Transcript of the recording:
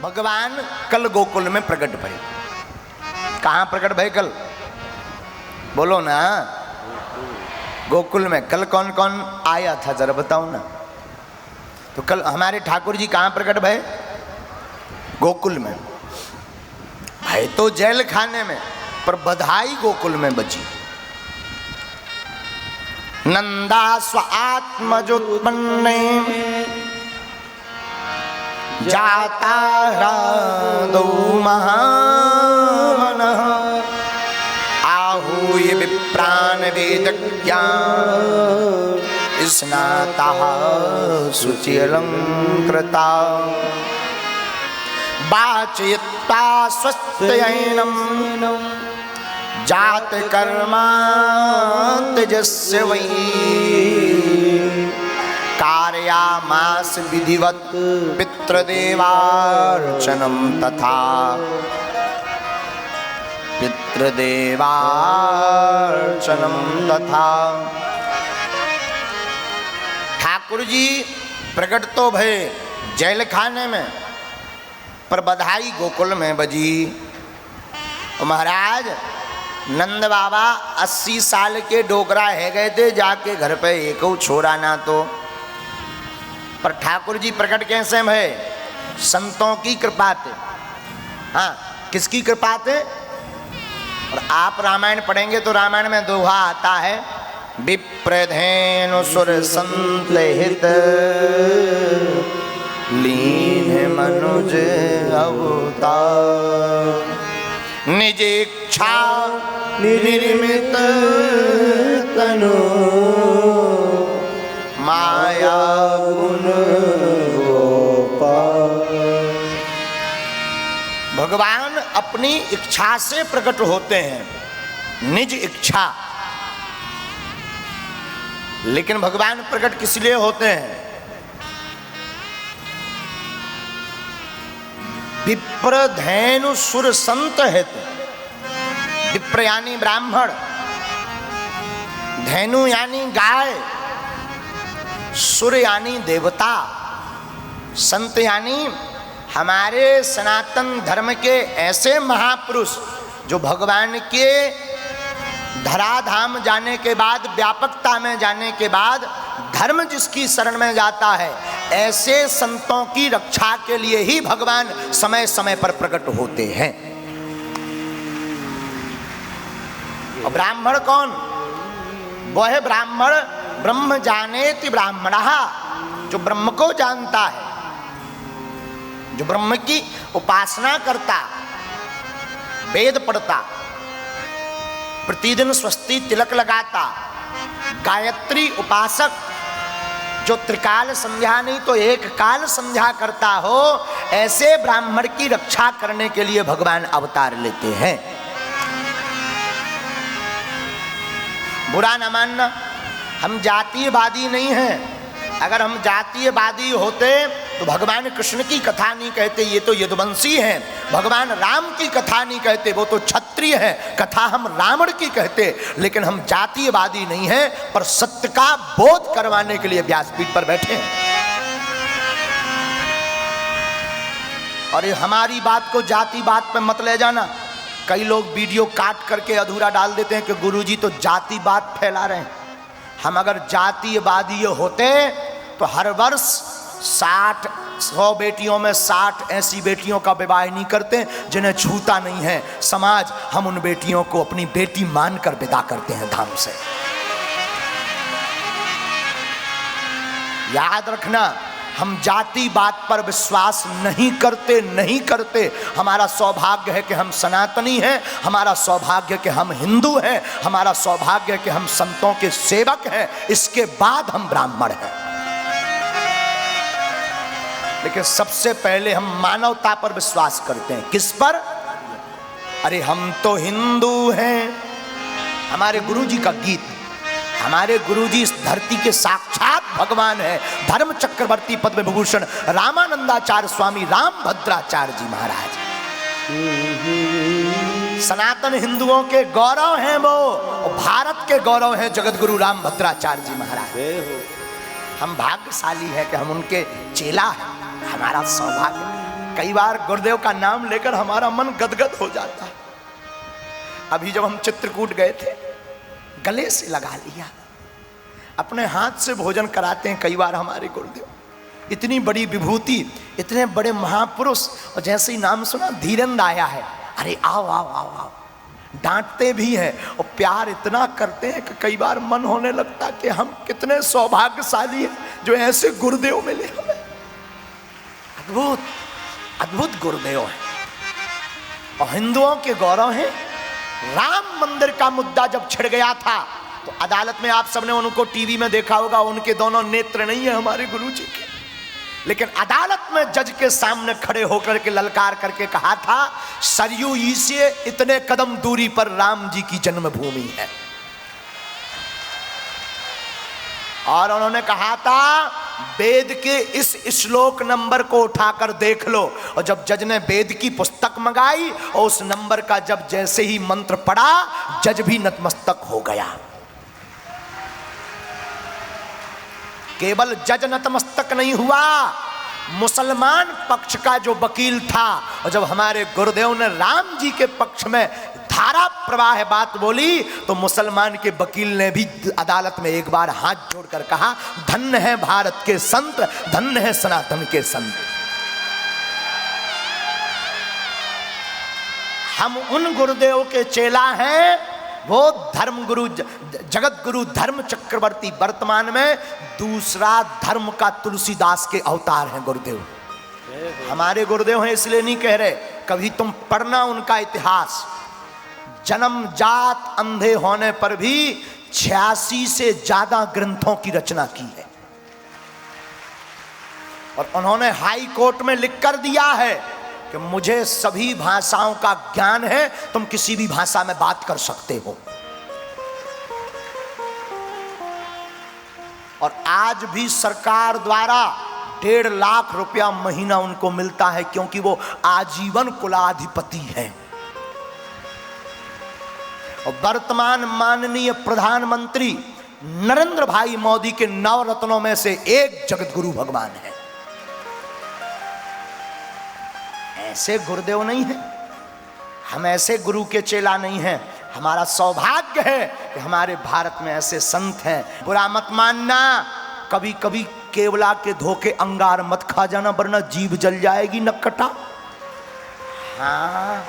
भगवान कल गोकुल में प्रकट भये। कहाँ प्रकट भये कल? बोलो ना। गोकुल में कल कौन कौन आया था जरा बताओ ना। तो कल हमारे ठाकुर जी कहाँ प्रकट भये? गोकुल में। भय तो जेल खाने में, पर बधाई गोकुल में बची। नंदा स्व आत्मजोत्पन्ने जाता ह्रादौ महामनः आहूय विप्रान वेदज्ञान स्नाताः शुचिरलंकृता वाचयित्वा स्वस्त्ययनं जात कर्मा तेजस्य वै कार्यामास विधिवत पितृदेवार्चनं तथा पितृदेवार्चनं तथा। ठाकुर जी प्रकट तो भये जेल खाने में, पर बधाई गोकुल में बजी। महाराज नंद बाबा 80 साल के डोकरा है गए थे, जाके घर पे एक छोड़ा ना तो। पर ठाकुर जी प्रकट कैसे भये? संतों की कृपा थे। हाँ, किसकी कृपा थे? और आप रामायण पढ़ेंगे तो रामायण में दोहा आता है, विप्रधेनु सुर संत हित लीन मनुज अवतार निज इच्छा निर्मित तनु माया गुण गोपाल। भगवान अपनी इच्छा से प्रकट होते हैं, निज इच्छा। लेकिन भगवान प्रकट किस लिए होते हैं? विप्र धैनु सुर संत हित। विप्र यानी ब्राह्मण, धैनु यानी गाय, सुर यानी देवता, संत यानी हमारे सनातन धर्म के ऐसे महापुरुष जो भगवान के धराधाम जाने के बाद, व्यापकता में जाने के बाद धर्म जिसकी शरण में जाता है, ऐसे संतों की रक्षा के लिए ही भगवान समय समय पर प्रकट होते हैं। और ब्राह्मण कौन? वह ब्राह्मण ब्रह्म जानेति ब्राह्मणः, जो ब्रह्म को जानता है, जो ब्रह्म की उपासना करता, वेद पढ़ता, प्रतिदिन स्वस्ति तिलक लगाता, गायत्री उपासक, जो त्रिकाल संध्या नहीं तो एक काल संध्या करता हो, ऐसे ब्राह्मण की रक्षा करने के लिए भगवान अवतार लेते हैं। बुरा न मानना, हम जातीयवादी नहीं हैं। अगर हम जातीयवादी होते तो भगवान कृष्ण की कथा नहीं कहते, ये तो यदुवंशी हैं। भगवान राम की कथा नहीं कहते, वो तो क्षत्रिय हैं। कथा हम रावण की कहते। लेकिन हम जातीयवादी नहीं हैं, पर सत्य का बोध करवाने के लिए व्यासपीठ पर बैठे हैं। और ये हमारी बात को जाति बात पे मत ले जाना। कई लोग वीडियो काट करके अधूरा डाल देते हैं कि गुरुजी तो जाति बात फैला रहे हैं। हम अगर जातीयवादी होते तो हर वर्ष 100 बेटियों में 60 ऐसी बेटियों का विवाह नहीं करते जिन्हें छूता नहीं है समाज। हम उन बेटियों को अपनी बेटी मानकर विदा करते हैं धाम से। याद रखना, हम जाति बात पर विश्वास नहीं करते। हमारा सौभाग्य है कि हम सनातनी हैं, हमारा सौभाग्य है कि हम हिंदू हैं, हमारा सौभाग्य है कि हम संतों के सेवक हैं। इसके बाद हम ब्राह्मण हैं। लेकिन सबसे पहले हम मानवता पर विश्वास करते हैं। किस पर? अरे हम तो हिंदू हैं। हमारे गुरुजी का गीत, हमारे गुरुजी इस धरती के साक्षात भगवान है। धर्म चक्रवर्ती पद्म विभूषण रामानंदाचार्य स्वामी रामभद्राचार्य जी महाराज सनातन हिंदुओं के गौरव हैं वो, और भारत के गौरव हैं जगतगुरु रामभद्राचार्य जी महाराज। हम भाग्यशाली है कि हम उनके चेला हैं। हमारा सौभाग्य कई बार गुरुदेव का नाम लेकर हमारा मन गदगद हो जाता है। अभी जब हम चित्रकूट गए थे, गले से लगा लिया, अपने हाथ से भोजन कराते हैं कई बार हमारे गुरुदेव। इतनी बड़ी विभूति, इतने बड़े महापुरुष, और जैसे ही नाम सुना धीरेन्द्र आया है, अरे आओ आओ आओ आओ, डांटते भी हैं और प्यार इतना करते हैं कि कई बार मन होने लगता कि हम कितने सौभाग्यशाली हैं जो ऐसे गुरुदेव मिले हमें। अद्भुत अद्भुत गुरुदेव हैं और हिंदुओं के गौरव हैं। राम मंदिर का मुद्दा जब छिड़ गया था तो अदालत में, आप सबने उनको टीवी में देखा होगा, उनके दोनों नेत्र नहीं है हमारे गुरुजी के, लेकिन अदालत में जज के सामने खड़े होकर के ललकार करके कहा था, सरयू ई से इतने कदम दूरी पर राम जी की जन्मभूमि है। और उन्होंने कहा था, वेद के इस श्लोक नंबर को उठाकर देख लो। और जब जज ने वेद की पुस्तक मंगाई और उस नंबर का जब जैसे ही मंत्र पढ़ा, जज भी नतमस्तक हो गया। केवल जज नतमस्तक नहीं हुआ, मुसलमान पक्ष का जो वकील था, और जब हमारे गुरुदेव ने राम जी के पक्ष में धारा प्रवाह बात बोली तो मुसलमान के वकील ने भी अदालत में एक बार हाथ जोड़कर कहा, धन्य है भारत के संत, धन्य है सनातन के संत। हम उन गुरुदेव के चेला हैं, वो धर्म गुरु, जगत गुरु धर्म चक्रवर्ती, वर्तमान में दूसरा धर्म का तुलसीदास के अवतार हैं गुरुदेव। हमारे गुरुदेव हैं इसलिए नहीं कह रहे, कभी तुम पढ़ना उनका इतिहास। जन्म जात अंधे होने पर भी 86 से ज्यादा ग्रंथों की रचना की है। और उन्होंने हाई कोर्ट में लिख कर दिया है कि मुझे सभी भाषाओं का ज्ञान है, तुम किसी भी भाषा में बात कर सकते हो। और आज भी सरकार द्वारा 1.5 लाख रुपया महीना उनको मिलता है, क्योंकि वो आजीवन कुलाधिपति हैं। और वर्तमान माननीय प्रधानमंत्री नरेंद्र भाई मोदी के 9 रत्नों में से एक जगत गुरु भगवान है। ऐसे गुरुदेव नहीं है, हम ऐसे गुरु के चेला नहीं हैं। हमारा सौभाग्य है कि हमारे भारत में ऐसे संत हैं। बुरा मत मानना, कभी कभी केवला के धोखे अंगार मत खा जाना, वरना जीभ जल जाएगी नक्कटा। हाँ,